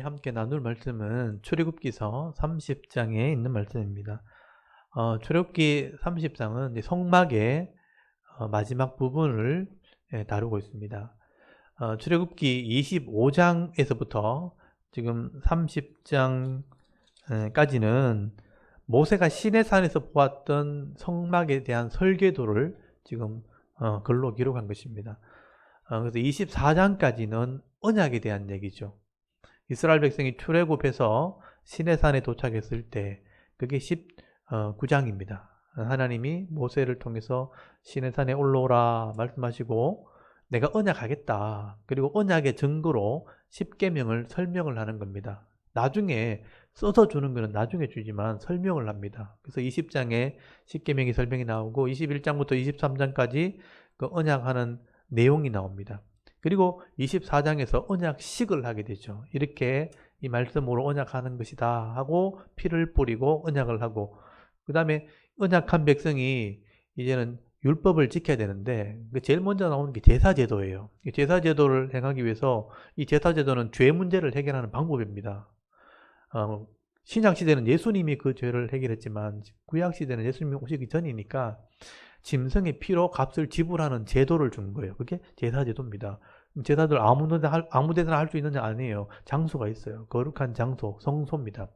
함께 나눌 말씀은 출애굽기서 30장에 있는 말씀입니다. 출애굽기 30장은 성막의 마지막 부분을 다루고 있습니다. 출애굽기 25장에서부터 지금 30장까지는 모세가 시내산에서 보았던 성막에 대한 설계도를 지금 글로 기록한 것입니다. 그래서 24장까지는 언약에 대한 얘기죠. 이스라엘 백성이 출애굽해서 시내산에 도착했을 때 그게 19장입니다. 하나님이 모세를 통해서 시내산에 올라오라 말씀하시고 내가 언약하겠다. 그리고 언약의 증거로 10계명을 설명을 하는 겁니다. 나중에 써서 주는 것은 나중에 주지만 설명을 합니다. 그래서 20장에 10계명이 설명이 나오고 21장부터 23장까지 그 언약하는 내용이 나옵니다. 그리고 24장에서 언약식을 하게 되죠. 이렇게 이 말씀으로 언약하는 것이다 하고 피를 뿌리고 언약을 하고, 그 다음에 언약한 백성이 이제는 율법을 지켜야 되는데 제일 먼저 나오는 게 제사제도예요. 제사제도를 행하기 위해서 이 제사제도는 죄 문제를 해결하는 방법입니다. 신약시대는 예수님이 그 죄를 해결했지만 구약시대는 예수님이 오시기 전이니까 짐승의 피로 값을 지불하는 제도를 준 거예요. 그게 제사제도입니다. 제사들 아무 데나 할 수 있는 게 아니에요. 장소가 있어요. 거룩한 장소, 성소입니다.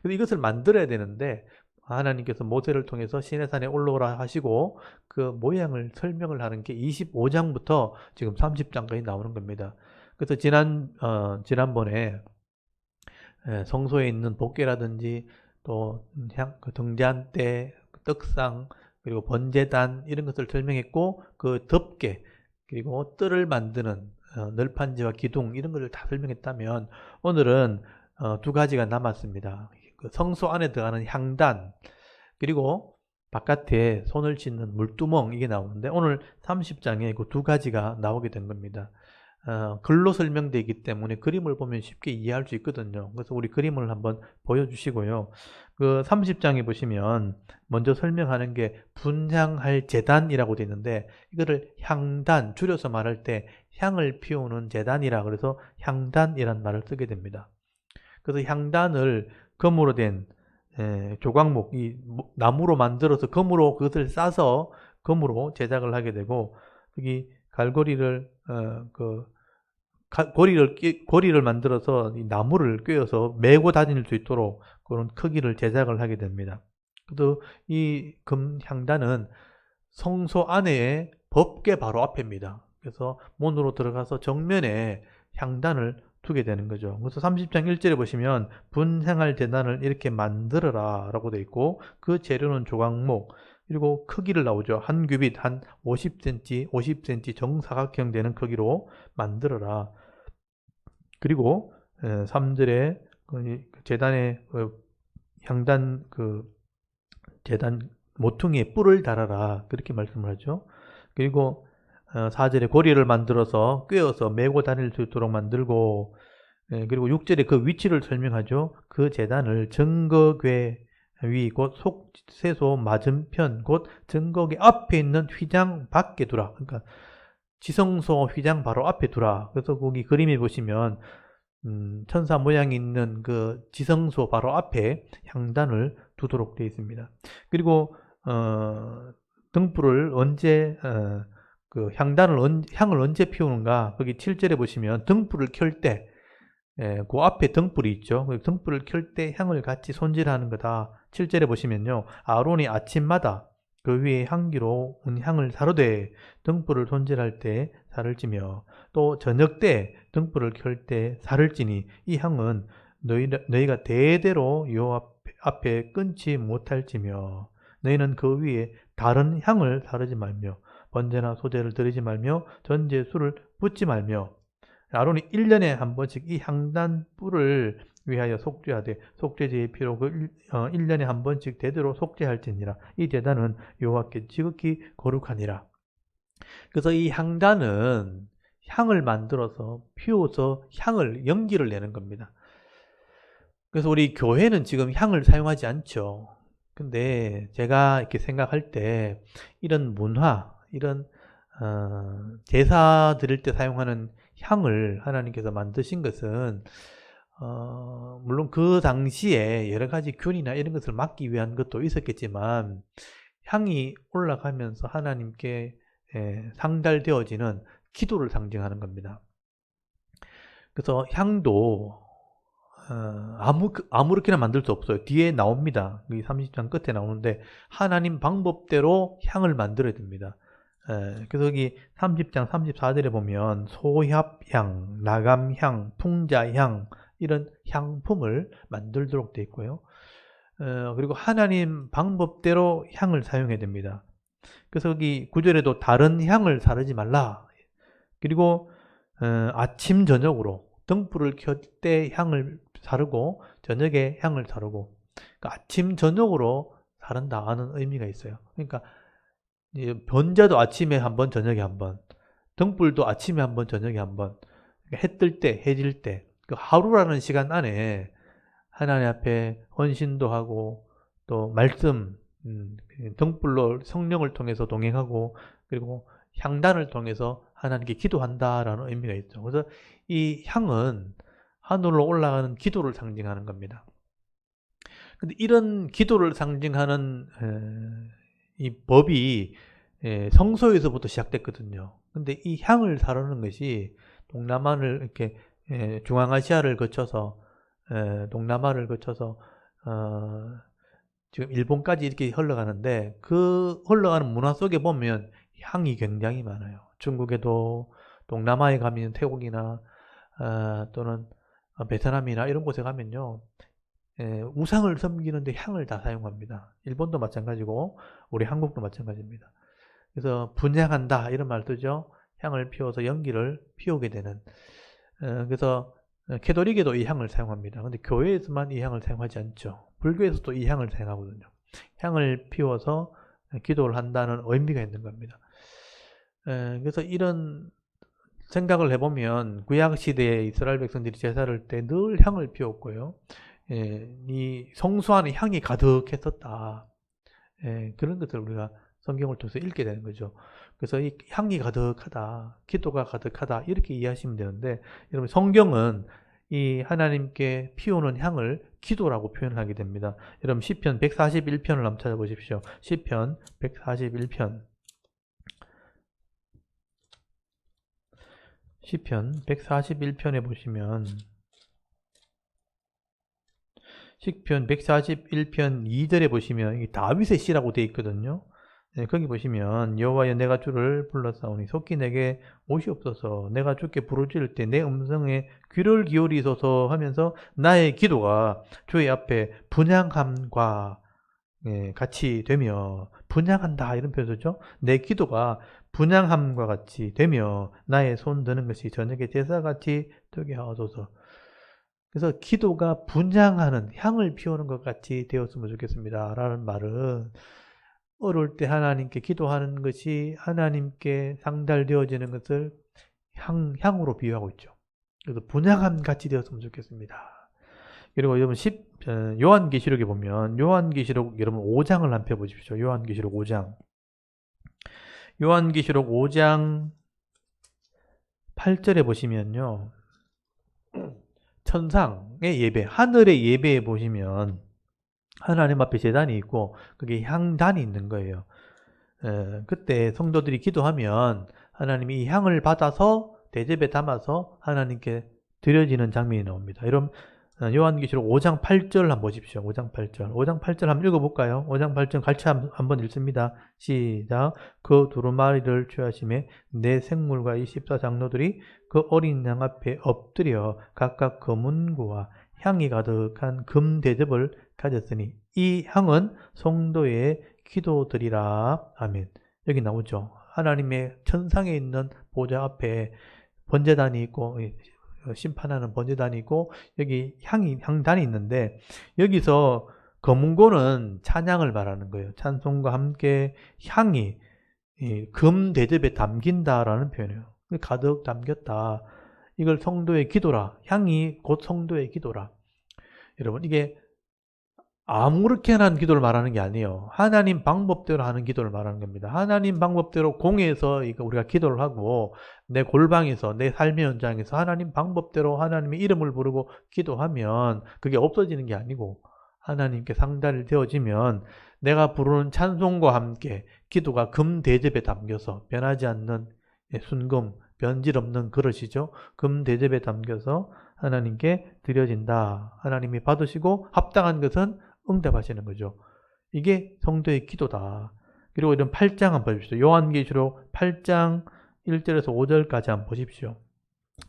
그래서 이것을 만들어야 되는데 하나님께서 모세를 통해서 시내산에 올라오라 하시고 그 모양을 설명을 하는 게 25장부터 지금 30장까지 나오는 겁니다. 그래서 지난번에 성소에 있는 복궤라든지 또 등잔대, 떡상, 그리고 번제단 이런 것을 설명했고 그 덮개 그리고 뜰을 만드는 널판지와 기둥 이런 것을 다 설명했다면 오늘은 두 가지가 남았습니다. 그 성소 안에 들어가는 향단 그리고 바깥에 손을 씻는 물두멍 이게 나오는데 오늘 30장에 그 두 가지가 나오게 된 겁니다. 글로 설명되어 있기 때문에 그림을 보면 쉽게 이해할 수 있거든요. 그래서 우리 그림을 한번 보여주시고요. 그 30장에 보시면 먼저 설명하는 게 분향할 제단이라고 되어 있는데 이거를 향단, 줄여서 말할 때 향을 피우는 제단이라 그래서 향단이란 말을 쓰게 됩니다. 그래서 향단을 금으로 된 조각목, 이 나무로 만들어서 금으로 그것을 싸서 금으로 제작을 하게 되고 여기 갈고리를 고리를 만들어서 이 나무를 꿰어서 메고 다닐 수 있도록 그런 크기를 제작을 하게 됩니다. 또 이 금향단은 성소 안에 법궤 바로 앞입니다. 그래서 문으로 들어가서 정면에 향단을 두게 되는 거죠. 그래서 30장 1절에 보시면 분향할 제단을 이렇게 만들어라 라고 되어 있고 그 재료는 조각목 그리고 크기를 나오죠. 한 규빗 한 50cm, 50cm 정사각형 되는 크기로 만들어라. 그리고 3절에 제단의 향단 제단 모퉁이에 뿔을 달아라 그렇게 말씀을 하죠. 그리고 4절에 고리를 만들어서 꿰어서 메고 다닐 수 있도록 만들고 그리고 6절에 그 위치를 설명하죠. 그 제단을 증거궤 위 곧 속세소 맞은편 곧 증거궤 앞에 있는 휘장 밖에 두라. 그러니까 지성소 휘장 바로 앞에 두라. 그래서 거기 그림에 보시면 천사 모양이 있는 그 지성소 바로 앞에 향단을 두도록 되어 있습니다. 그리고 등불을 언제 향을 언제 피우는가? 거기 7절에 보시면 등불을 켤 때 그 앞에 등불이 있죠. 등불을 켤 때 향을 같이 손질하는 거다. 7절에 보시면요. 아론이 아침마다 그 위에 향기로운 향을 사르되 등불을 손질할 때 살을 찌며 또 저녁 때 등불을 켤 때 살을 찌니 이 향은 너희가 대대로 여호와 앞에 끊지 못할지며 너희는 그 위에 다른 향을 사르지 말며 번제나 소제를 드리지 말며 전제에 술을 붓지 말며 아론이 1년에 한 번씩 이 향단 뿔을 위하여 속죄하되 속죄제의 피로 그 1년에 한 번씩 대대로 속죄할지니라. 이 제단은 여호와께 지극히 거룩하니라. 그래서 이 향단은 향을 만들어서 피워서 연기를 내는 겁니다. 그래서 우리 교회는 지금 향을 사용하지 않죠. 근데 제가 이렇게 생각할 때 이런 문화, 이런 제사 드릴 때 사용하는 향을 하나님께서 만드신 것은 물론 그 당시에 여러 가지 균이나 이런 것을 막기 위한 것도 있었겠지만 향이 올라가면서 하나님께 상달되어지는 기도를 상징하는 겁니다. 그래서 향도 아무렇게나 만들 수 없어요. 뒤에 나옵니다. 이 30장 끝에 나오는데 하나님 방법대로 향을 만들어야 됩니다. 그래서 여기 30장 34절에 보면 소합향, 나감향, 풍자향 이런 향품을 만들도록 되어 있고요. 그리고 하나님 방법대로 향을 사용해야 됩니다. 그래서 여기 9절에도 다른 향을 사르지 말라. 그리고 아침 저녁으로 등불을 켤 때 향을 사르고 저녁에 향을 사르고, 그러니까 아침 저녁으로 사른다는 의미가 있어요. 그러니까 번제도 아침에 한 번, 저녁에 한 번, 등불도 아침에 한 번, 저녁에 한 번, 해 뜰 때, 해 질 때, 그 하루라는 시간 안에 하나님 앞에 헌신도 하고 또 말씀, 등불로 성령을 통해서 동행하고 그리고 향단을 통해서 하나님께 기도한다라는 의미가 있죠. 그래서 이 향은 하늘로 올라가는 기도를 상징하는 겁니다. 근데 이런 기도를 상징하는 이 법이 성소에서부터 시작됐거든요. 근데 이 향을 사르는 것이 동남아를 이렇게 중앙아시아를 거쳐서 동남아를 거쳐서 지금 일본까지 이렇게 흘러가는데 그 흘러가는 문화 속에 보면 향이 굉장히 많아요. 중국에도 동남아에 가면 태국이나 또는 베트남이나 이런 곳에 가면요. 우상을 섬기는데 향을 다 사용합니다. 일본도 마찬가지고 우리 한국도 마찬가지입니다. 그래서 분향한다 이런 말 쓰죠. 향을 피워서 연기를 피우게 되는. 그래서 캐톨릭에도 이 향을 사용합니다. 근데 교회에서만 이 향을 사용하지 않죠. 불교에서도 이 향을 사용하거든요. 향을 피워서 기도를 한다는 의미가 있는 겁니다. 그래서 이런 생각을 해보면 구약 시대에 이스라엘 백성들이 제사를 때 늘 향을 피웠고요. 이 성소 안에 향이 가득했었다. 그런 것을 우리가 성경을 통해서 읽게 되는 거죠. 그래서 이 향이 가득하다, 기도가 가득하다 이렇게 이해하시면 되는데, 여러분 성경은 이 하나님께 피우는 향을 기도라고 표현하게 됩니다. 여러분 시편 141편을 한번 찾아보십시오. 시편 141편. 시편 141편에 보시면 시편 141편 2절에 보시면 다윗의 시라고 되어 있거든요. 거기 보시면 여호와여 내가 주를 불렀사오니 속히 내게 오시옵소서. 내가 주께 부르짖을 때 내 음성에 귀를 기울이소서 하면서 나의 기도가 주의 앞에 분향함과 같이 되며, 분향한다 이런 표현이죠. 내 기도가 분향함과 같이 되며 나의 손 드는 것이 저녁의 제사같이 되게 하소서. 그래서 기도가 분향하는, 향을 피우는 것 같이 되었으면 좋겠습니다 라는 말은 어려울 때 하나님께 기도하는 것이 하나님께 상달되어지는 것을 향으로 비유하고 있죠. 그래서 분향함 같이 되었으면 좋겠습니다. 그리고 여러분 요한계시록에 보면 요한계시록 여러분 5장을 한번 펴보십시오. 요한계시록 5장. 요한계시록 5장 8절에 보시면요. 천상의 예배, 하늘의 예배에 보시면 하나님 앞에 제단이 있고 그게 향단이 있는 거예요. 그때 성도들이 기도하면 하나님이 이 향을 받아서 대접에 담아서 하나님께 드려지는 장면이 나옵니다. 여러분 요한계시록 5장 8절 한번 보십시오. 5장 8절. 5장 8절 한번 읽어볼까요? 5장 8절 같이 한번 읽습니다. 시작. 그 두루마리를 취하심에 내 생물과 이 14장로들이 그 어린 양 앞에 엎드려 각각 금은구와 향이 가득한 금 대접을 가졌으니 이 향은 성도의 기도드리라. 아멘. 여기 나오죠. 하나님의 천상에 있는 보좌 앞에 번제단이 있고 심판하는 번제단이 있고 여기 향단이 있는데, 여기서 검은고는 찬양을 말하는 거예요. 찬송과 함께 향이 금 대접에 담긴다라는 표현이에요. 가득 담겼다. 이걸 성도의 기도라. 향이 곧 성도의 기도라. 여러분 이게 아무렇게나 하는 기도를 말하는 게 아니에요. 하나님 방법대로 하는 기도를 말하는 겁니다. 하나님 방법대로 공회에서 우리가 기도를 하고 내 골방에서 내 삶의 현장에서 하나님 방법대로 하나님의 이름을 부르고 기도하면 그게 없어지는 게 아니고 하나님께 상달이 되어지면 내가 부르는 찬송과 함께 기도가 금대접에 담겨서 변하지 않는 순금, 변질 없는 그릇이죠. 금대접에 담겨서 하나님께 드려진다. 하나님이 받으시고 합당한 것은 응답하시는 거죠. 이게 성도의 기도다. 그리고 이런 8장 한번 보십시오. 요한계시록 8장 1절에서 5절까지 한번 보십시오.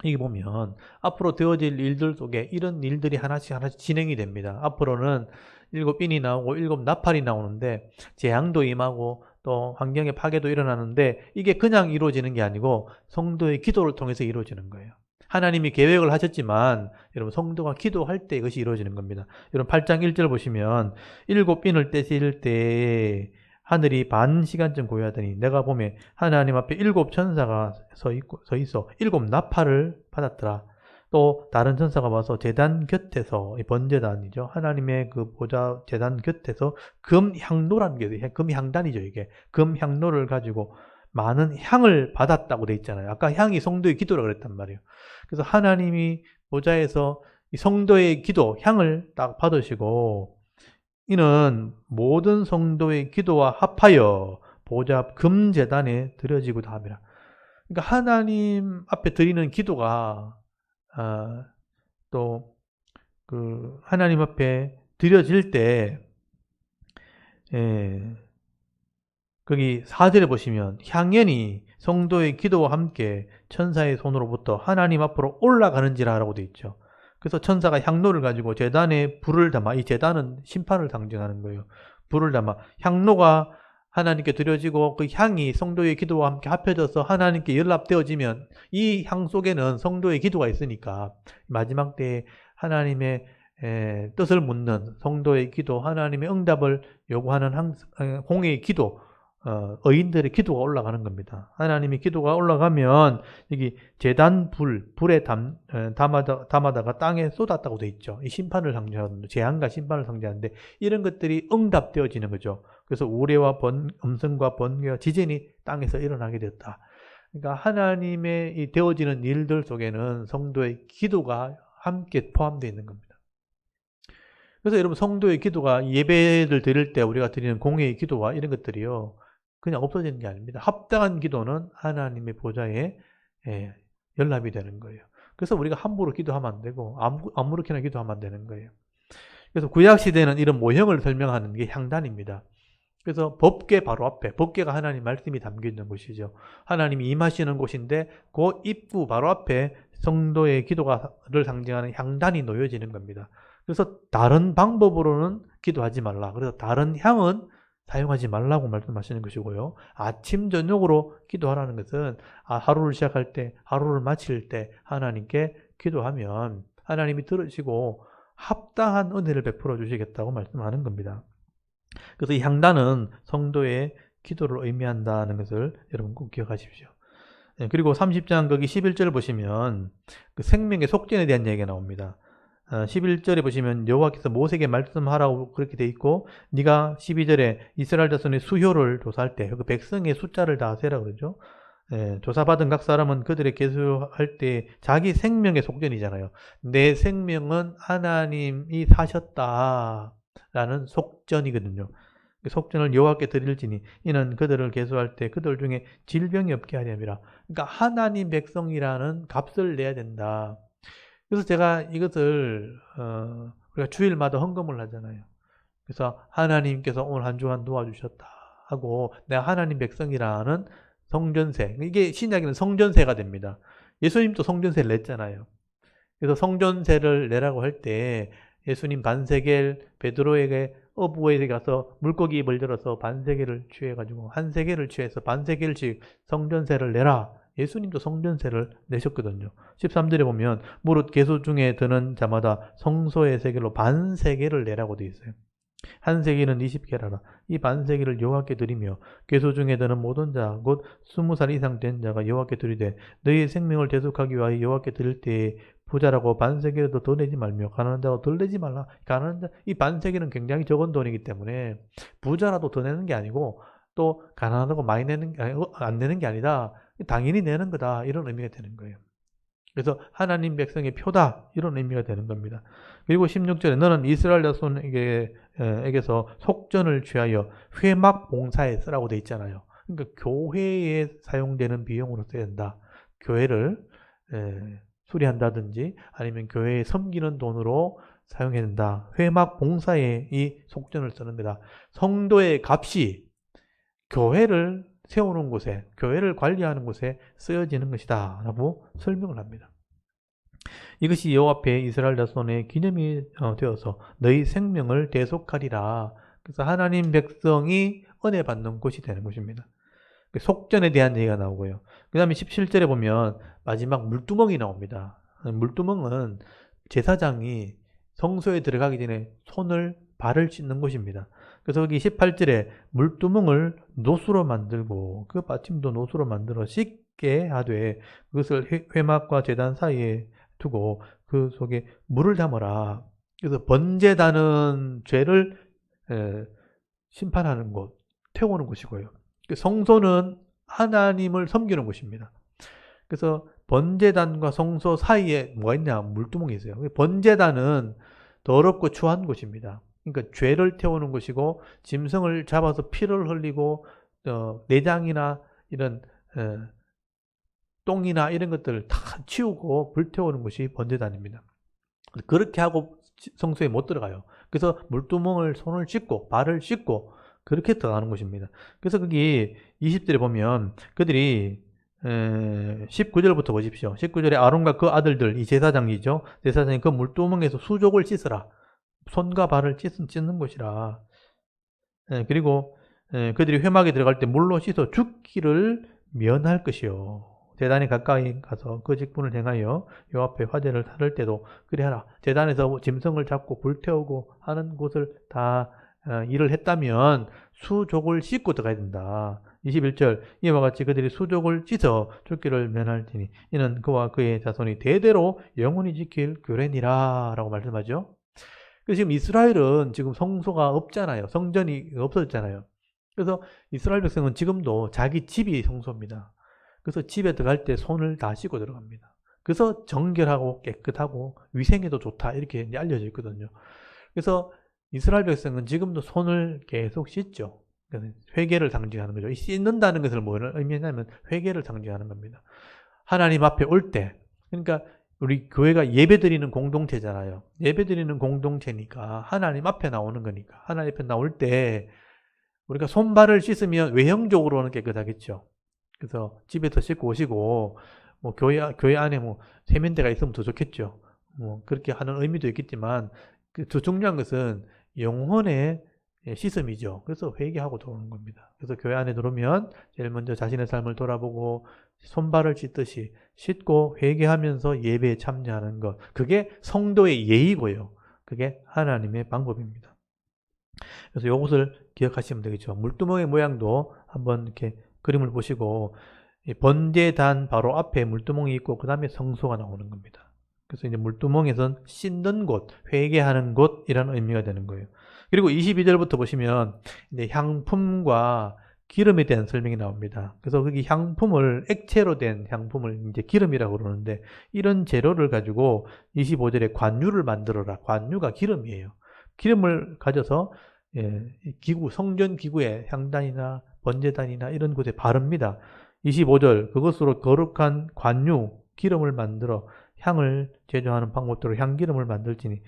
여기 보면 앞으로 되어질 일들 속에 이런 일들이 하나씩 진행이 됩니다. 앞으로는 7인이 나오고 7 나팔이 나오는데 재앙도 임하고 또 환경의 파괴도 일어나는데 이게 그냥 이루어지는 게 아니고 성도의 기도를 통해서 이루어지는 거예요. 하나님이 계획을 하셨지만 여러분 성도가 기도할 때 이것이 이루어지는 겁니다. 여러분 8장 1절 보시면 7빈을 떼실 때 하늘이 반 시간쯤 고요하더니 내가 보면 하나님 앞에 7 천사가 서 있어 7 나팔을 받았더라. 또 다른 천사가 와서 제단 곁에서 번제단이죠. 하나님의 그 보좌 제단 곁에서 금향로라는 게 있어요. 금향단이죠. 이게 금향로를 가지고 많은 향을 받았다고 돼 있잖아요. 아까 향이 성도의 기도라 그랬단 말이에요. 그래서 하나님이 보좌에서 이 성도의 기도, 향을 딱 받으시고 이는 모든 성도의 기도와 합하여 보좌 금제단에 드려지고도 합니다. 그러니까 하나님 앞에 드리는 기도가 또 그 하나님 앞에 드려질 때 거기 4절에 보시면 향연이 성도의 기도와 함께 천사의 손으로부터 하나님 앞으로 올라가는지라 라고 되어 있죠. 그래서 천사가 향로를 가지고 제단에 불을 담아, 이 제단은 심판을 상징하는 거예요. 불을 담아 향로가 하나님께 드려지고 그 향이 성도의 기도와 함께 합해져서 하나님께 연락되어지면 이 향 속에는 성도의 기도가 있으니까 마지막 때에 하나님의 뜻을 묻는 성도의 기도, 하나님의 응답을 요구하는 공의의 기도, 의인들의 기도가 올라가는 겁니다. 하나님의 기도가 올라가면 여기 제단 불에 담아다가 땅에 쏟았다고 돼 있죠. 이 심판을 상징하는, 재앙과 심판을 상징하는데 이런 것들이 응답되어지는 거죠. 그래서 우레와 음성과 번개와 지진이 땅에서 일어나게 됐다. 그러니까 하나님의 이 되어지는 일들 속에는 성도의 기도가 함께 포함되어 있는 겁니다. 그래서 여러분 성도의 기도가 예배를 드릴 때 우리가 드리는 공예의 기도와 이런 것들이요. 그냥 없어지는 게 아닙니다. 합당한 기도는 하나님의 보좌에 연락이 되는 거예요. 그래서 우리가 함부로 기도하면 안 되고 아무렇게나 기도하면 안 되는 거예요. 그래서 구약시대는 이런 모형을 설명하는 게 향단입니다. 그래서 법궤 바로 앞에, 법궤가 하나님 말씀이 담겨있는 곳이죠. 하나님이 임하시는 곳인데 그 입구 바로 앞에 성도의 기도를 상징하는 향단이 놓여지는 겁니다. 그래서 다른 방법으로는 기도하지 말라. 그래서 다른 향은 사용하지 말라고 말씀하시는 것이고요. 아침 저녁으로 기도하라는 것은 하루를 시작할 때, 하루를 마칠 때 하나님께 기도하면 하나님이 들으시고 합당한 은혜를 베풀어 주시겠다고 말씀하는 겁니다. 그래서 이 향단은 성도의 기도를 의미한다는 것을 여러분 꼭 기억하십시오. 그리고 30장 거기 11절 보시면 그 생명의 속전에 대한 얘기가 나옵니다. 11절에 보시면 여호와께서 모세에게 말씀하라고 그렇게 돼 있고 네가 12절에 이스라엘 자손의 수효를 조사할 때 그 백성의 숫자를 다 세라 그러죠. 조사받은 각 사람은 그들의 계수할 때 자기 생명의 속전이잖아요. 내 생명은 하나님이 사셨다라는 속전이거든요. 그 속전을 여호와께 드릴지니 이는 그들을 계수할 때 그들 중에 질병이 없게 하려 함이라. 그러니까 하나님 백성이라는 값을 내야 된다. 그래서 제가 이것을 우리가 주일마다 헌금을 하잖아요. 그래서 하나님께서 오늘 한 주간 도와주셨다 하고 내가 하나님 백성이라는 성전세, 이게 신약에는 성전세가 됩니다. 예수님도 성전세를 냈잖아요. 그래서 성전세를 내라고 할 때 예수님 반세겔 베드로에게 어부에게 가서 물고기 입을 열어서 반세겔을 취해가지고 한 세겔을 취해서 반세겔씩 성전세를 내라. 예수님도 성전세를 내셨거든요. 13절에 보면 무릇 계수 중에 드는 자마다 성소의 세겔로 반세겔을 내라고 되어 있어요. 한 세겔은 20개라라. 이 반세겔을 여호와께 드리며 계수 중에 드는 모든 자 곧 20살 이상 된 자가 여호와께 드리되 너희의 생명을 대속하기 위하여 여호와께 드릴 때에 부자라고 반세계라도 더 내지 말며 가난한 자라도 덜 내지 말라. 가난한 자, 이 반세계는 굉장히 적은 돈이기 때문에 부자라도 더 내는 게 아니고 또 가난하다고 많이 내는 게 안 내는 게 아니다. 당연히 내는 거다. 이런 의미가 되는 거예요. 그래서 하나님 백성의 표다. 이런 의미가 되는 겁니다. 그리고 16절에 너는 이스라엘 자손에게서 속전을 취하여 회막 봉사에 쓰라고 돼 있잖아요. 그러니까 교회에 사용되는 비용으로 써야 된다. 교회를 수리한다든지 아니면 교회에 섬기는 돈으로 사용해야 된다. 회막 봉사에 이 속전을 쓰는 거다. 성도의 값이 교회를 세우는 곳에, 교회를 관리하는 곳에 쓰여지는 것이다 라고 설명을 합니다. 이것이 여호와 앞에 이스라엘 자손의 기념이 되어서 너희 생명을 대속하리라. 그래서 하나님 백성이 은혜 받는 곳이 되는 것입니다. 속전에 대한 얘기가 나오고요. 그 다음에 17절에 보면 마지막 물두멍이 나옵니다. 물두멍은 제사장이 성소에 들어가기 전에 손을 발을 씻는 곳입니다. 그래서 여기 18절에 물두멍을 노수로 만들고 그 받침도 노수로 만들어 씻게 하되 그것을 회막과 제단 사이에 두고 그 속에 물을 담아라. 그래서 번제다는 죄를 심판하는 곳, 태우는 곳이고요. 성소는 하나님을 섬기는 곳입니다. 그래서 번제단과 성소 사이에 뭐가 있냐? 물두멍이 있어요. 번제단은 더럽고 추한 곳입니다. 그러니까 죄를 태우는 곳이고 짐승을 잡아서 피를 흘리고 내장이나 이런 똥이나 이런 것들을 다 치우고 불태우는 곳이 번제단입니다. 그렇게 하고 성소에 못 들어가요. 그래서 물두멍을 손을 씻고 발을 씻고 그렇게 들어가는 곳입니다. 그래서 거기 20절에 보면 그들이 19절부터 보십시오. 19절에 아론과 그 아들들, 이 제사장이죠. 제사장이 그 물두멍에서 수족을 씻으라. 손과 발을 씻는 곳이라. 그리고 그들이 회막에 들어갈 때 물로 씻어 죽기를 면할 것이요. 제단에 가까이 가서 그 직분을 행하여 요 앞에 화제를 타를 때도 그리 하라. 제단에서 짐승을 잡고 불태우고 하는 곳을 다 일을 했다면 수족을 씻고 들어가야 된다. 21절 이와 같이 그들이 수족을 씻어 죽기를 면할지니 이는 그와 그의 자손이 대대로 영원히 지킬 규례니라 라고 말씀하죠. 그래서 지금 이스라엘은 지금 성소가 없잖아요. 성전이 없어졌잖아요. 그래서 이스라엘 백성은 지금도 자기 집이 성소입니다. 그래서 집에 들어갈 때 손을 다 씻고 들어갑니다. 그래서 정결하고 깨끗하고 위생에도 좋다 이렇게 알려져 있거든요. 그래서 이스라엘 백성은 지금도 손을 계속 씻죠. 회개를 상징하는 거죠. 씻는다는 것을 뭘 의미하냐면 회개를 상징하는 겁니다. 하나님 앞에 올 때, 그러니까 우리 교회가 예배드리는 공동체잖아요. 예배드리는 공동체니까 하나님 앞에 나오는 거니까 하나님 앞에 나올 때 우리가 손발을 씻으면 외형적으로는 깨끗하겠죠. 그래서 집에서 씻고 오시고 뭐 교회 안에 뭐 세면대가 있으면 더 좋겠죠. 뭐 그렇게 하는 의미도 있겠지만 더 중요한 것은 영혼의 씻음이죠. 그래서 회개하고 들어오는 겁니다. 그래서 교회 안에 들어오면 제일 먼저 자신의 삶을 돌아보고 손발을 씻듯이 씻고 회개하면서 예배에 참여하는 것. 그게 성도의 예의고요. 그게 하나님의 방법입니다. 그래서 이것을 기억하시면 되겠죠. 물두멍의 모양도 한번 이렇게 그림을 보시고 번제단 바로 앞에 물두멍이 있고 그 다음에 성소가 나오는 겁니다. 그래서 이제 물두멍에선 씻는 곳, 회개하는 곳이라는 의미가 되는 거예요. 그리고 22절부터 보시면 이제 향품과 기름에 대한 설명이 나옵니다. 그래서 거기 향품을 액체로 된 향품을 이제 기름이라고 그러는데 이런 재료를 가지고 25절에 관유를 만들어라. 관유가 기름이에요. 기름을 가져서 기구, 성전 기구에 향단이나 번제단이나 이런 곳에 바릅니다. 25절 그것으로 거룩한 관유, 기름을 만들어 향을 제조하는 방법대로 향기름을 만들지니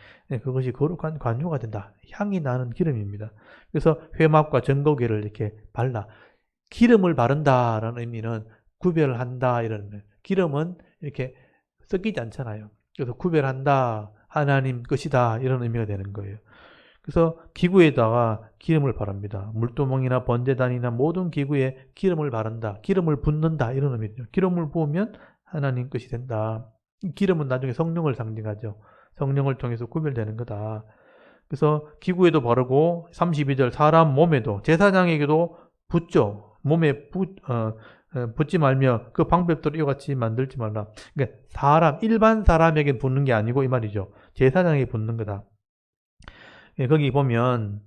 그것이 거룩한 관유가 된다. 향이 나는 기름입니다. 그래서 회막과 전거기를 이렇게 발라. 기름을 바른다라는 의미는 구별한다 이런 의미. 기름은 이렇게 섞이지 않잖아요. 그래서 구별한다. 하나님 것이다. 이런 의미가 되는 거예요. 그래서 기구에다가 기름을 바릅니다. 물두멍이나 번제단이나 모든 기구에 기름을 바른다. 기름을 붓는다. 이런 의미죠. 기름을 부으면 하나님 것이 된다. 기름은 나중에 성령을 상징하죠. 성령을 통해서 구별되는 거다. 그래서 기구에도 바르고 32절 사람 몸에도 제사장에게도 붓죠. 몸에 붙지 말며 그 방법대로 이와 같이 만들지 말라. 그러니까 일반 사람에게 붙는 게 아니고 이 말이죠. 제사장에게 붙는 거다. 거기 보면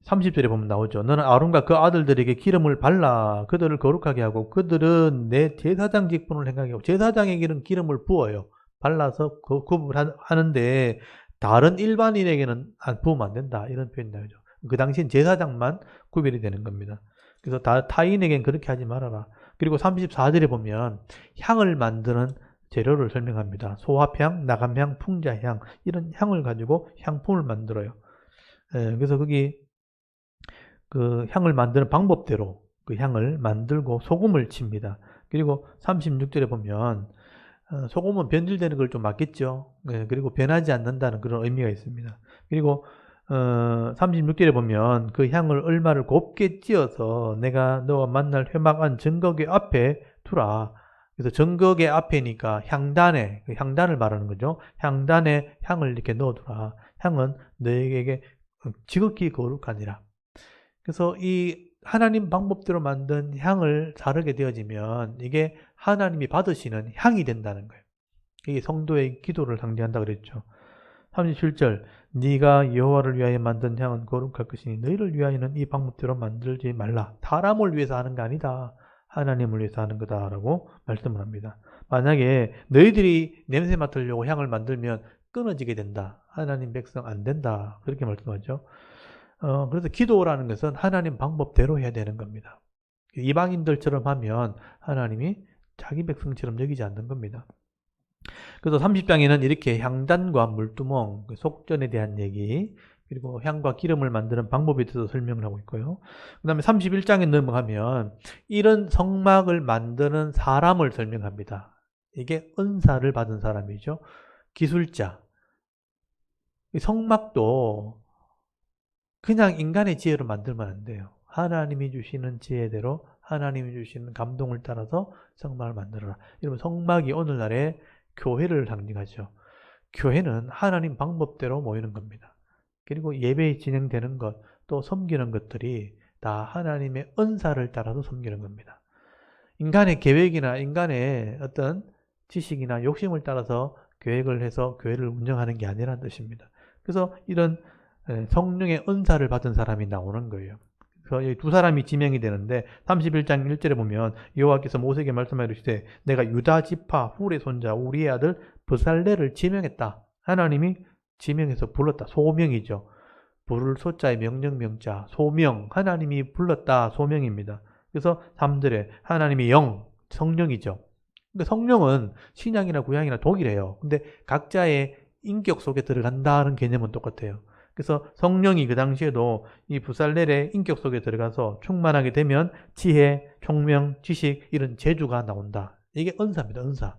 30절에 보면 나오죠. 너는 아론과 그 아들들에게 기름을 발라 그들을 거룩하게 하고 그들은 내 제사장 직분을 행하게 하고 제사장에게는 기름을 부어요. 발라서 구분하는데 다른 일반인에게는 부으면 안 된다. 이런 표현이 나오죠. 그 당시엔 제사장만 구별이 되는 겁니다. 그래서 타인에게는 그렇게 하지 말아라. 그리고 34절에 보면 향을 만드는 재료를 설명합니다. 소화향, 나감향, 풍자향 이런 향을 가지고 향품을 만들어요. 그래서 거기 그 향을 만드는 방법대로 그 향을 만들고 소금을 칩니다. 그리고 36절에 보면 소금은 변질되는 걸 좀 막겠죠. 그리고 변하지 않는다는 그런 의미가 있습니다. 그리고 36절에 보면 그 향을 얼마를 곱게 찧어서 내가 너와 만날 회막한 증거궤 앞에 두라. 그래서 증거궤 앞에니까 향단에, 그 향단을 말하는 거죠. 향단에 향을 이렇게 넣어두라. 향은 너에게 지극히 거룩하니라. 그래서 이 하나님 방법대로 만든 향을 사르게 되어지면 이게 하나님이 받으시는 향이 된다는 거예요. 이게 성도의 기도를 상징한다 그랬죠. 37절 네가 여호와를 위하여 만든 향은 거룩할 것이니 너희를 위하여는 이 방법대로 만들지 말라. 사람을 위해서 하는 게 아니다. 하나님을 위해서 하는 거다라고 말씀을 합니다. 만약에 너희들이 냄새 맡으려고 향을 만들면 끊어지게 된다. 하나님 백성 안 된다. 그렇게 말씀하죠. 그래서 기도라는 것은 하나님 방법대로 해야 되는 겁니다. 이방인들처럼 하면 하나님이 자기 백성처럼 여기지 않는 겁니다. 그래서 30장에는 이렇게 향단과 물두멍, 속전에 대한 얘기, 그리고 향과 기름을 만드는 방법에 대해서 설명을 하고 있고요. 그 다음에 31장에 넘어가면 이런 성막을 만드는 사람을 설명합니다. 이게 은사를 받은 사람이죠. 기술자. 성막도 그냥 인간의 지혜로 만들면 안 돼요. 하나님이 주시는 지혜대로 하나님이 주시는 감동을 따라서 성막을 만들어라. 여러분 성막이 오늘날의 교회를 상징하죠. 교회는 하나님 방법대로 모이는 겁니다. 그리고 예배 진행되는 것, 또 섬기는 것들이 다 하나님의 은사를 따라서 섬기는 겁니다. 인간의 계획이나 인간의 어떤 지식이나 욕심을 따라서 계획을 해서 교회를 운영하는 게 아니라는 뜻입니다. 그래서 이런 성령의 은사를 받은 사람이 나오는 거예요. 그래서 두 사람이 지명이 되는데 31장 1절에 보면 여호와께서 모세에게 말씀하여 이르시되 내가 유다 지파 훌의 손자 우리의 아들 브살레를 지명했다. 하나님이 지명해서 불렀다. 소명이죠. 부를 소자의 명령명자 소명 하나님이 불렀다. 소명입니다. 그래서 3절에 하나님이 영 성령이죠. 그러니까 성령은 신약이나 구약이나 동일해요. 근데 각자의 인격 속에 들어간다는 개념은 똑같아요. 그래서 성령이 그 당시에도 이 부살렐의 인격 속에 들어가서 충만하게 되면 지혜, 총명, 지식 이런 재주가 나온다. 이게 은사입니다. 은사.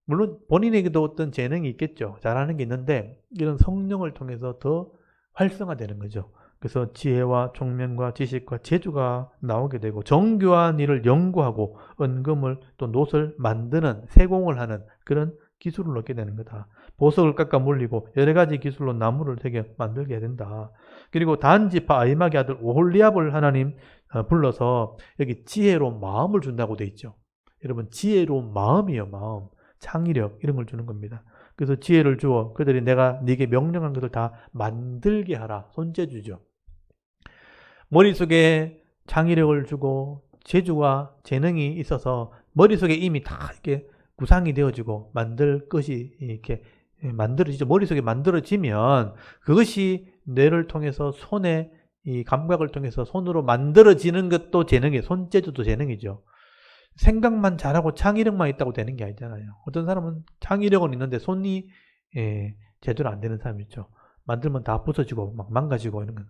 물론 본인에게도 어떤 재능이 있겠죠. 잘하는 게 있는데 이런 성령을 통해서 더 활성화되는 거죠. 그래서 지혜와 총명과 지식과 재주가 나오게 되고 정교한 일을 연구하고 은금을 또 놋을 만드는 세공을 하는 그런 기술을 얻게 되는 거다. 보석을 깎아 물리고 여러 가지 기술로 나무를 되게 만들게 해야 된다. 그리고 단지파 아히마의 아들 오홀리압을 하나님 불러서 여기 지혜로 마음을 준다고 돼 있죠. 여러분 지혜로 마음이에요. 마음. 창의력 이런 걸 주는 겁니다. 그래서 지혜를 주어 그들이 내가 네게 명령한 것을 다 만들게 하라. 손재주죠. 머릿속에 창의력을 주고 재주와 재능이 있어서 머릿속에 이미 다 이렇게 구상이 되어지고 만들 것이 이렇게 만들어지죠. 머릿속에 만들어지면 그것이 뇌를 통해서 손의 이 감각을 통해서 손으로 만들어지는 것도 재능이에요. 손재주도 재능이죠. 생각만 잘하고 창의력만 있다고 되는 게 아니잖아요. 어떤 사람은 창의력은 있는데 손이 제대로 안 되는 사람이 있죠. 만들면 다 부서지고 막 망가지고 이런 건.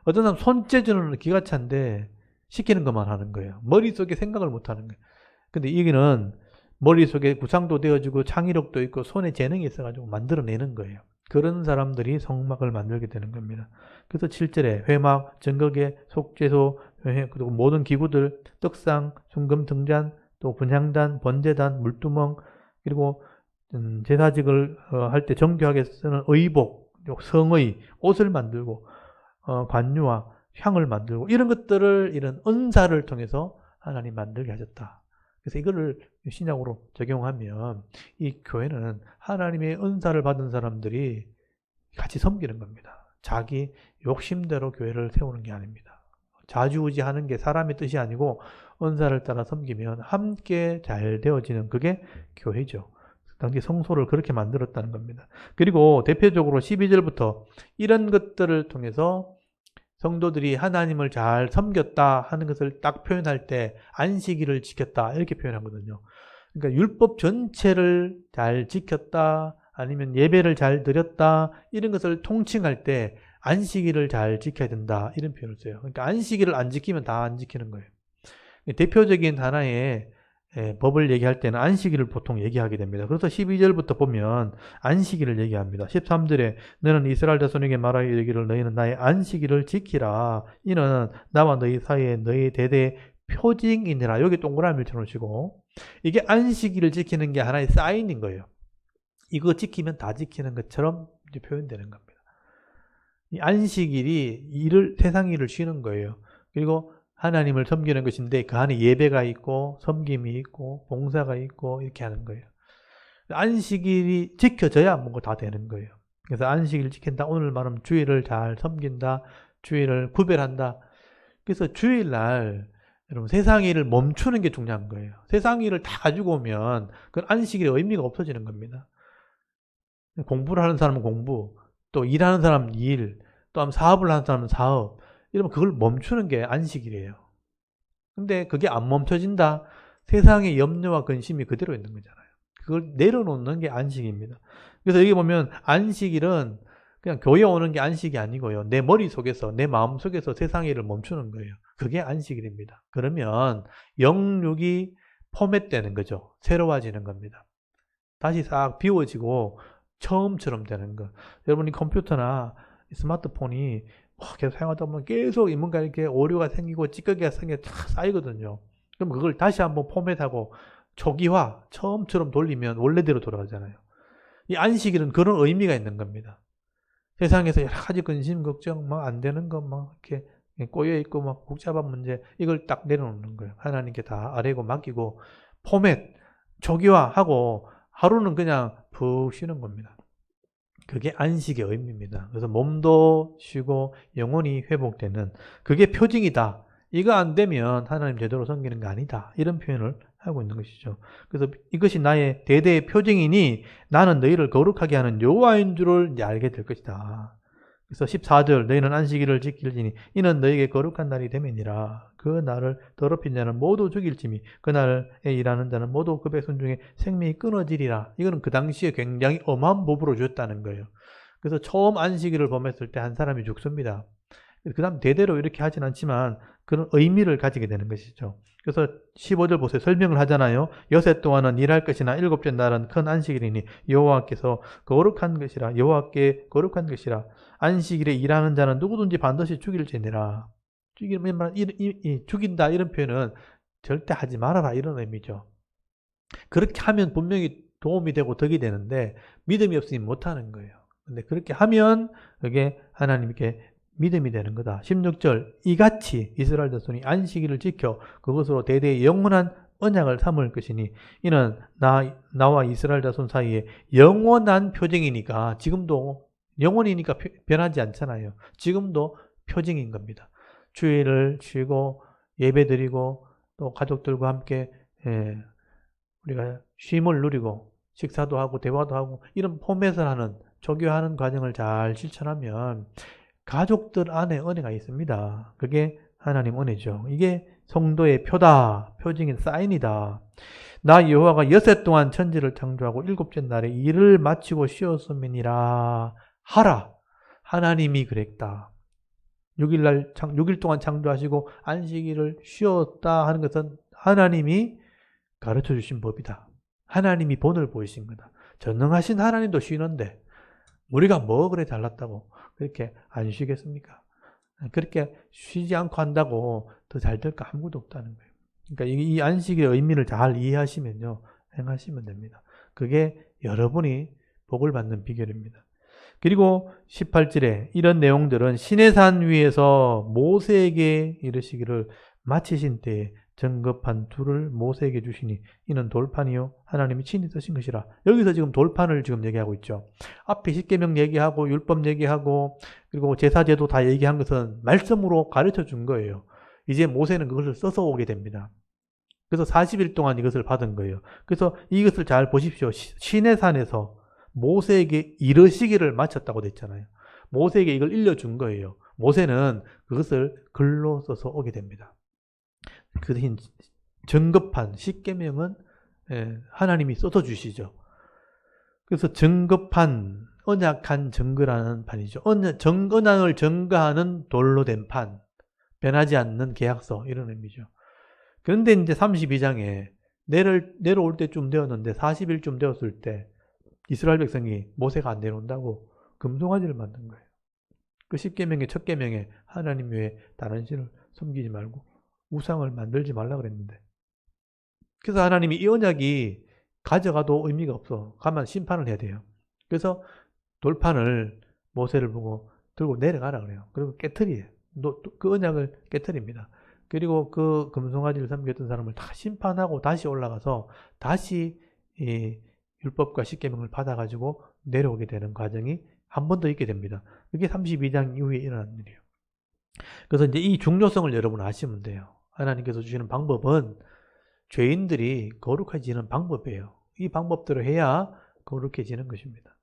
어떤 사람 손재주는 기가 찬데 시키는 것만 하는 거예요. 머릿속에 생각을 못 하는 거예요. 근데 여기는 머릿속에 구상도 되어지고 창의력도 있고 손에 재능이 있어가지고 만들어내는 거예요. 그런 사람들이 성막을 만들게 되는 겁니다. 그래서 7절에 회막, 증거궤, 속죄소, 그리고 모든 기구들, 떡상, 순금 등잔, 또 분향단, 번제단, 물두멍, 그리고 제사직을 할 때 정교하게 쓰는 의복, 성의, 옷을 만들고 관유와 향을 만들고 이런 것들을 이런 은사를 통해서 하나님 만들게 하셨다. 그래서 이거를 신약으로 적용하면 이 교회는 하나님의 은사를 받은 사람들이 같이 섬기는 겁니다. 자기 욕심대로 교회를 세우는 게 아닙니다. 좌지우지하는 게 사람의 뜻이 아니고 은사를 따라 섬기면 함께 잘 되어지는 그게 교회죠. 당시 성소를 그렇게 만들었다는 겁니다. 그리고 대표적으로 12절부터 이런 것들을 통해서 성도들이 하나님을 잘 섬겼다 하는 것을 딱 표현할 때 안식일을 지켰다 이렇게 표현하거든요. 그러니까 율법 전체를 잘 지켰다 아니면 예배를 잘 드렸다 이런 것을 통칭할 때 안식일을 잘 지켜야 된다 이런 표현을 써요. 그러니까 안식일을 안 지키면 다 안 지키는 거예요. 대표적인 하나의 법을 얘기할 때는 안식일을 보통 얘기하게 됩니다. 그래서 12절부터 보면 안식일을 얘기합니다. 13절에 너는 이스라엘 자손에게 말하여 이르기를 너희는 나의 안식일을 지키라. 이는 나와 너희 사이에 너희 대대의 표징이니라. 여기 동그라미를 쳐놓으시고 이게 안식일을 지키는 게 하나의 사인인 거예요. 이거 지키면 다 지키는 것처럼 이제 표현되는 겁니다. 이 안식일이 세상 일을 쉬는 거예요. 그리고 하나님을 섬기는 것인데 그 안에 예배가 있고 섬김이 있고 봉사가 있고 이렇게 하는 거예요. 안식일이 지켜져야 뭔가 다 되는 거예요. 그래서 안식일 지킨다. 오늘 말하면 주일을 잘 섬긴다. 주일을 구별한다. 그래서 주일날 여러분 세상 일을 멈추는 게 중요한 거예요. 세상 일을 다 가지고 오면 그 안식일의 의미가 없어지는 겁니다. 공부를 하는 사람은 공부, 또 일하는 사람은 일, 또 사업을 하는 사람은 사업. 이러면 그걸 멈추는 게 안식일이에요. 근데 그게 안 멈춰진다. 세상의 염려와 근심이 그대로 있는 거잖아요. 그걸 내려놓는 게 안식입니다. 그래서 여기 보면 안식일은 그냥 교회 오는 게 안식이 아니고요. 내 머릿속에서, 내 마음속에서 세상의 일을 멈추는 거예요. 그게 안식일입니다. 그러면 영육이 포맷되는 거죠. 새로워지는 겁니다. 다시 싹 비워지고 처음처럼 되는 거. 여러분이 컴퓨터나 스마트폰이 계속 사용하다 보면 계속 뭔가 이렇게 오류가 생기고 찌꺼기가 생겨 다 쌓이거든요. 그럼 그걸 다시 한번 포맷하고 초기화, 처음처럼 돌리면 원래대로 돌아가잖아요. 이 안식일은 그런 의미가 있는 겁니다. 세상에서 여러 가지 근심, 걱정, 막 안 되는 거, 막 이렇게 꼬여있고, 막 복잡한 문제, 이걸 딱 내려놓는 거예요. 하나님께 다 아뢰고 맡기고, 포맷, 초기화하고, 하루는 그냥 푹 쉬는 겁니다. 그게 안식의 의미입니다. 그래서 몸도 쉬고 영혼이 회복되는 그게 표징이다. 이거 안 되면 하나님 제대로 섬기는 거 아니다. 이런 표현을 하고 있는 것이죠. 그래서 이것이 나의 대대의 표징이니 나는 너희를 거룩하게 하는 여호와인 줄을 알게 될 것이다. 그래서 14절 너희는 안식일을 지킬지니 이는 너희에게 거룩한 날이 됨이니라. 그 날을 더럽힌 자는 모두 죽일지니 그 날에 일하는 자는 모두 그 백성 중에 생명이 끊어지리라. 이거는 그 당시에 굉장히 엄한 법으로 주었다는 거예요. 그래서 처음 안식일을 범했을 때 한 사람이 죽습니다. 그 다음 대대로 이렇게 하진 않지만 그런 의미를 가지게 되는 것이죠. 그래서 15절 보세요. 설명을 하잖아요. 여섯 동안은 일할 것이나 일곱째 날은 큰 안식일이니 여호와께서 거룩한 것이라. 여호와께 거룩한 것이라. 안식일에 일하는 자는 누구든지 반드시 죽일지니라. 죽인다 이런 표현은 절대 하지 말아라 이런 의미죠. 그렇게 하면 분명히 도움이 되고 덕이 되는데 믿음이 없으니 못하는 거예요. 근데 그렇게 하면 그게 하나님께 믿음이 되는 거다. 16절 이같이 이스라엘 자손이 안식일을 지켜 그것으로 대대의 영원한 언약을 삼을 것이니 이는 나와 이스라엘 자손 사이에 영원한 표징이니까 지금도 영원이니까 변하지 않잖아요. 지금도 표징인 겁니다. 주일을 쉬고 예배드리고 또 가족들과 함께 우리가 쉼을 누리고 식사도 하고 대화도 하고 이런 포맷을 하는 조교하는 과정을 잘 실천하면 가족들 안에 은혜가 있습니다. 그게 하나님 은혜죠. 이게 성도의 표다. 표징인 사인이다. 나 여호와가 여섯 동안 천지를 창조하고 일곱째 날에 일을 마치고 쉬었음이니라 하라. 하나님이 그랬다. 6일 동안 창조하시고 안식일을 쉬었다 하는 것은 하나님이 가르쳐 주신 법이다. 하나님이 본을 보이신 거다. 전능하신 하나님도 쉬는데 우리가 뭐 그래 잘났다고 그렇게 안 쉬겠습니까? 그렇게 쉬지 않고 한다고 더 잘 될까 아무것도 없다는 거예요. 그러니까 이 안식의 의미를 잘 이해하시면요. 행하시면 됩니다. 그게 여러분이 복을 받는 비결입니다. 그리고 18절에 이런 내용들은 시내산 위에서 모세에게 이르시기를 마치신 때에 정급한 둘을 모세에게 주시니 이는 돌판이요 하나님이 친히 쓰신 것이라. 여기서 지금 돌판을 지금 얘기하고 있죠. 앞에 십계명 얘기하고 율법 얘기하고 그리고 제사제도 다 얘기한 것은 말씀으로 가르쳐 준 거예요. 이제 모세는 그것을 써서 오게 됩니다. 그래서 40일 동안 이것을 받은 거예요. 그래서 이것을 잘 보십시오. 시내산에서 모세에게 이르시기를 마쳤다고 됐잖아요. 모세에게 이걸 일러준 거예요. 모세는 그것을 글로 써서 오게 됩니다. 그 대신 정급한 십계명은 하나님이 써서 주시죠. 그래서 정급한 언약한 정거라는 판이죠. 언약을 정거하는 돌로 된 판, 변하지 않는 계약서 이런 의미죠. 그런데 이제 32장에 내려올 때쯤 되었는데 40일쯤 되었을 때 이스라엘 백성이 모세가 안 내려온다고 금송아지를 만든 거예요. 그 10계명의 첫 계명에 하나님 외에 다른 신을 섬기지 말고 우상을 만들지 말라 그랬는데, 그래서 하나님이 이 언약이 가져가도 의미가 없어. 가만 심판을 해야 돼요. 그래서 돌판을 모세를 보고 들고 내려가라 그래요. 그리고 깨트리에요. 그 언약을 깨트립니다. 그리고 그 금송아지를 섬겼던 사람을 다 심판하고 다시 올라가서 다시 이 율법과 십계명을 받아가지고 내려오게 되는 과정이 한 번 더 있게 됩니다. 그게 32장 이후에 일어난 일이에요. 그래서 이제 이 중요성을 여러분 아시면 돼요. 하나님께서 주시는 방법은 죄인들이 거룩해지는 방법이에요. 이 방법대로 해야 거룩해지는 것입니다.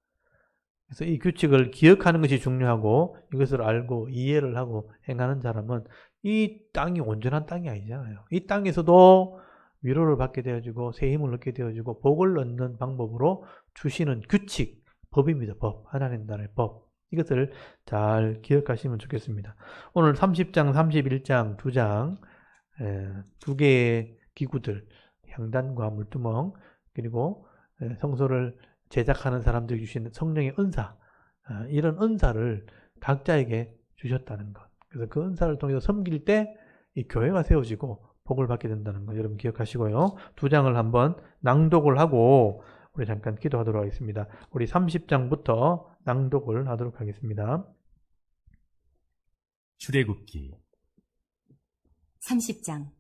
그래서 이 규칙을 기억하는 것이 중요하고 이것을 알고 이해를 하고 행하는 사람은 이 땅이 온전한 땅이 아니잖아요. 이 땅에서도 위로를 받게 되어지고 새 힘을 얻게 되어지고 복을 얻는 방법으로 주시는 규칙, 법입니다. 법, 하나님 나라의 법. 이것을 잘 기억하시면 좋겠습니다. 오늘 30장, 31장 두 장, 두 개의 기구들, 향단과 물두멍, 그리고 성소를 제작하는 사람들이 주시는 성령의 은사, 이런 은사를 각자에게 주셨다는 것. 그래서 그 은사를 통해서 섬길 때 이 교회가 세워지고 복을 받게 된다는 거 여러분 기억하시고요. 두 장을 한번 낭독을 하고 우리 잠깐 기도하도록 하겠습니다. 우리 30장부터 낭독을 하도록 하겠습니다. 출애굽기 30장.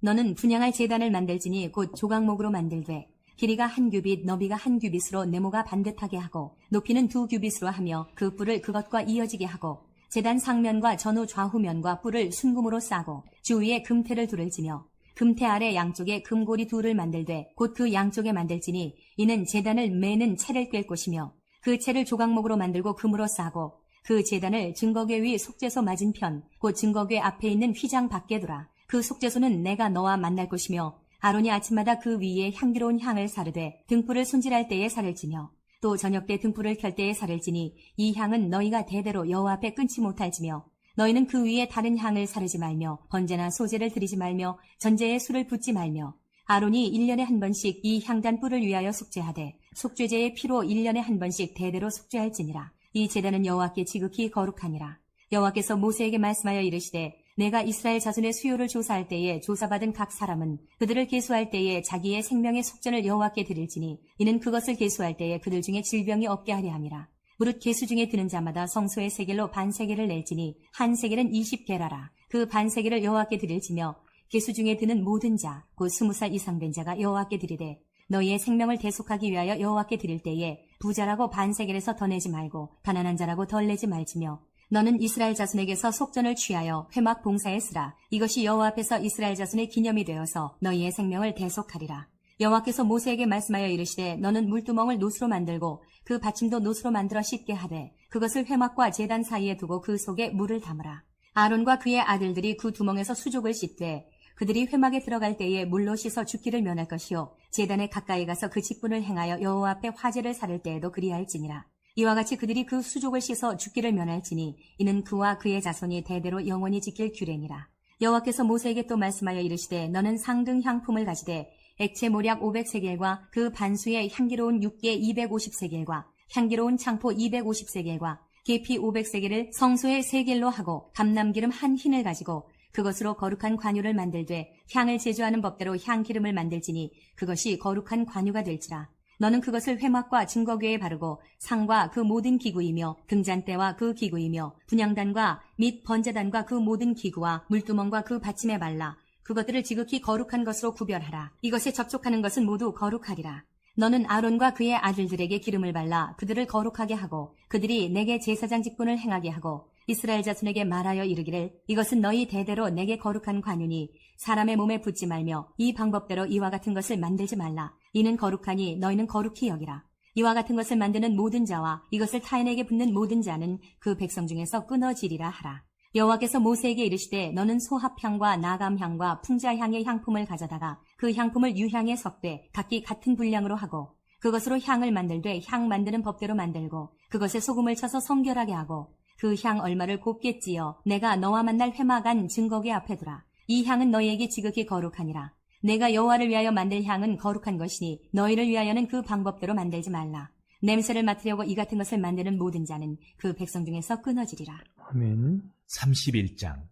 너는 분향할 제단을 만들지니 곧 조각목으로 만들되 길이가 1규빗, 너비가 1규빗으로 네모가 반듯하게 하고 높이는 2규빗으로 하며 그 뿔을 그것과 이어지게 하고 제단 상면과 전후 좌후면과 뿔을 순금으로 싸고 주위에 금태를 둘을 지며 금태 아래 양쪽에 금고리 둘을 만들되 곧 그 양쪽에 만들지니 이는 제단을 매는 채를 꿰 곳이며 그 채를 조각목으로 만들고 금으로 싸고 그 제단을 증거궤 위 속죄소 맞은편 곧 증거궤 앞에 있는 휘장 밖에 두라. 그 속죄소는 내가 너와 만날 곳이며 아론이 아침마다 그 위에 향기로운 향을 사르되 등불을 손질할 때에 살을 지며 또 저녁 때 등불을 켤 때에 살을 지니 이 향은 너희가 대대로 여호와 앞에 끊지 못할지며 너희는 그 위에 다른 향을 사르지 말며 번제나 소제를 드리지 말며 전제에 술을 붓지 말며 아론이 1년에 한 번씩 이 향단 뿔을 위하여 속죄하되 속죄제의 피로 1년에 한 번씩 대대로 속죄할지니라. 이 제단은 여호와께 지극히 거룩하니라. 여호와께서 모세에게 말씀하여 이르시되 내가 이스라엘 자손의 수요를 조사할 때에 조사받은 각 사람은 그들을 계수할 때에 자기의 생명의 속전을 여호와께 드릴지니 이는 그것을 계수할 때에 그들 중에 질병이 없게 하려 함이라. 무릇 계수 중에 드는 자마다 성소의 세겔로 반세겔을 낼지니 한 세겔은 20게라라. 그 반세겔을 여호와께 드릴지며 계수 중에 드는 모든 자 곧 20살 이상 된 자가 여호와께 드리되 너희의 생명을 대속하기 위하여 여호와께 드릴 때에 부자라고 반세겔에서 더 내지 말고 가난한 자라고 덜 내지 말지며 너는 이스라엘 자손에게서 속전을 취하여 회막 봉사에 쓰라. 이것이 여호와 앞에서 이스라엘 자손의 기념이 되어서 너희의 생명을 대속하리라. 여호와께서 모세에게 말씀하여 이르시되 너는 물두멍을 노수로 만들고 그 받침도 노수로 만들어 씻게 하되 그것을 회막과 제단 사이에 두고 그 속에 물을 담으라. 아론과 그의 아들들이 그 두멍에서 수족을 씻되 그들이 회막에 들어갈 때에 물로 씻어 죽기를 면할 것이요 제단에 가까이 가서 그 직분을 행하여 여호와 앞에 화제를 사를 때에도 그리할지니라. 이와 같이 그들이 그 수족을 씻어 죽기를 면할지니 이는 그와 그의 자손이 대대로 영원히 지킬 규례니라. 여호와께서 모세에게 또 말씀하여 이르시되 너는 상등 향품을 가지되 액체 모략 500세겔과 그 반수의 향기로운 육개 250세겔과 향기로운 창포 250세겔과 계피 500세겔을 성소의 세겔로 하고 감람기름 한 흰을 가지고 그것으로 거룩한 관유를 만들되 향을 제조하는 법대로 향기름을 만들지니 그것이 거룩한 관유가 될지라. 너는 그것을 회막과 증거궤에 바르고 상과 그 모든 기구이며 등잔대와 그 기구이며 분향단과 및 번제단과 그 모든 기구와 물두멍과 그 받침에 발라 그것들을 지극히 거룩한 것으로 구별하라. 이것에 접촉하는 것은 모두 거룩하리라. 너는 아론과 그의 아들들에게 기름을 발라 그들을 거룩하게 하고 그들이 내게 제사장 직분을 행하게 하고 이스라엘 자손에게 말하여 이르기를 이것은 너희 대대로 내게 거룩한 관유니 사람의 몸에 붙지 말며 이 방법대로 이와 같은 것을 만들지 말라. 이는 거룩하니 너희는 거룩히 여기라. 이와 같은 것을 만드는 모든 자와 이것을 타인에게 붙는 모든 자는 그 백성 중에서 끊어지리라 하라. 여호와께서 모세에게 이르시되 너는 소합향과 나감향과 풍자향의 향품을 가져다가 그 향품을 유향에 섞되 각기 같은 분량으로 하고 그것으로 향을 만들되 향 만드는 법대로 만들고 그것에 소금을 쳐서 성결하게 하고 그 향 얼마를 곱게 찌어 내가 너와 만날 회막 안 증거궤 앞에 두라. 이 향은 너희에게 지극히 거룩하니라. 내가 여호와를 위하여 만들 향은 거룩한 것이니 너희를 위하여는 그 방법대로 만들지 말라. 냄새를 맡으려고 이 같은 것을 만드는 모든 자는 그 백성 중에서 끊어지리라. 아멘. 31장.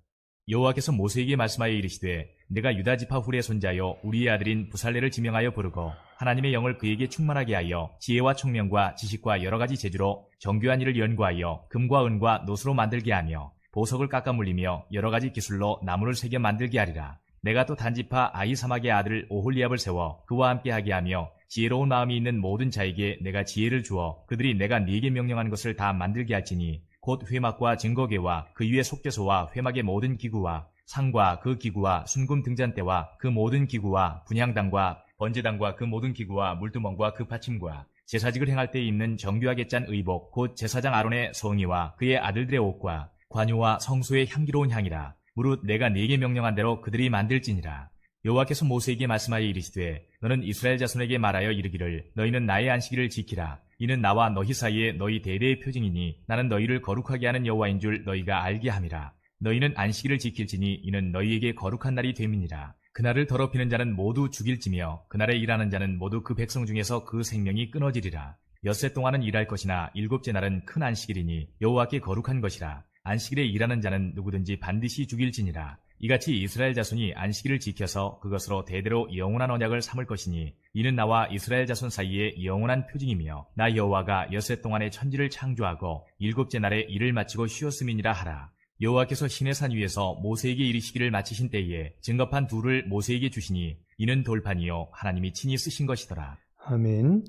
여호와께서 모세에게 말씀하여 이르시되 내가 유다 지파 훌의 손자여 우리의 아들인 부살레를 지명하여 부르고 하나님의 영을 그에게 충만하게 하여 지혜와 총명과 지식과 여러 가지 재주로 정교한 일을 연구하여 금과 은과 노수로 만들게 하며 보석을 깎아 물리며 여러 가지 기술로 나무를 새겨 만들게 하리라. 내가 또 단지파 아히사막의 아들 오홀리압을 세워 그와 함께 하게 하며 지혜로운 마음이 있는 모든 자에게 내가 지혜를 주어 그들이 내가 네게 명령한 것을 다 만들게 할지니 곧 회막과 증거궤와 그 위에 속죄소와 회막의 모든 기구와 상과 그 기구와 순금 등잔대와 그 모든 기구와 분향단과 번제단과 그 모든 기구와 물두멍과 그 받침과 제사직을 행할 때 입는 정교하게 짠 의복 곧 제사장 아론의 성의와 그의 아들들의 옷과 관유와 성소의 향기로운 향이라. 무릇 내가 네게 명령한 대로 그들이 만들지니라. 여호와께서 모세에게 말씀하여 이르시되 너는 이스라엘 자손에게 말하여 이르기를 너희는 나의 안식일을 지키라. 이는 나와 너희 사이에 너희 대대의 표징이니 나는 너희를 거룩하게 하는 여호와인 줄 너희가 알게 함이라. 너희는 안식일을 지킬지니 이는 너희에게 거룩한 날이 됨이니라. 그날을 더럽히는 자는 모두 죽일지며 그날에 일하는 자는 모두 그 백성 중에서 그 생명이 끊어지리라. 엿새 동안은 일할 것이나 일곱째 날은 큰 안식일이니 여호와께 거룩한 것이라. 안식일에 일하는 자는 누구든지 반드시 죽일지니라. 이같이 이스라엘 자손이 안식일을 지켜서 그것으로 대대로 영원한 언약을 삼을 것이니 이는 나와 이스라엘 자손 사이에 영원한 표징이며 나 여호와가 엿새 동안에 천지를 창조하고 일곱째 날에 일을 마치고 쉬었음이니라 하라. 여호와께서 시내산 위에서 모세에게 이르시기를 마치신 때에 증거판 둘을 모세에게 주시니 이는 돌판이요 하나님이 친히 쓰신 것이더라. 아멘.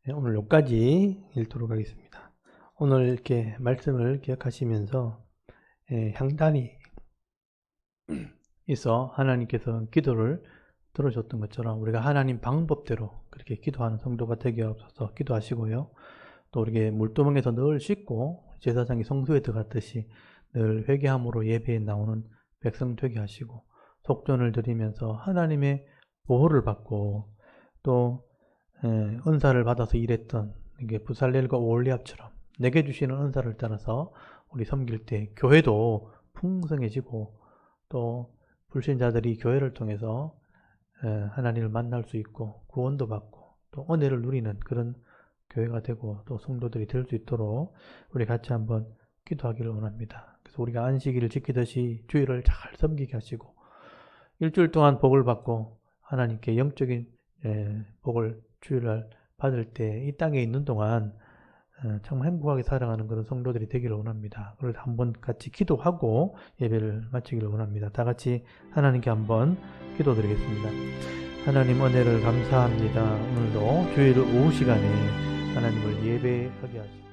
네, 오늘 여기까지 읽도록 하겠습니다. 오늘 이렇게 말씀을 기억하시면서 향단이 있어 하나님께서 기도를 들어줬던 것처럼 우리가 하나님 방법대로 그렇게 기도하는 성도가 되게 없어서 기도하시고요. 또 우리에게 물두멍에서 늘 씻고 제사장이 성소에 들어갔듯이 늘 회개함으로 예배에 나오는 백성 되게 하시고 속전을 드리면서 하나님의 보호를 받고 또 은사를 받아서 일했던 이게 부살렐과 오홀리압처럼 내게 주시는 은사를 따라서 우리 섬길 때 교회도 풍성해지고 또 불신자들이 교회를 통해서 하나님을 만날 수 있고 구원도 받고 또 은혜를 누리는 그런 교회가 되고 또 성도들이 될 수 있도록 우리 같이 한번 기도하기를 원합니다. 그래서 우리가 안식일을 지키듯이 주일을 잘 섬기게 하시고 일주일 동안 복을 받고 하나님께 영적인 복을 주일날 받을 때 이 땅에 있는 동안 정말 행복하게 살아가는 그런 성도들이 되기를 원합니다. 그래서 한번 같이 기도하고 예배를 마치기를 원합니다. 다 같이 하나님께 한번 기도드리겠습니다. 하나님 은혜를 감사합니다. 오늘도 주일 오후 시간에 하나님을 예배하게 하시고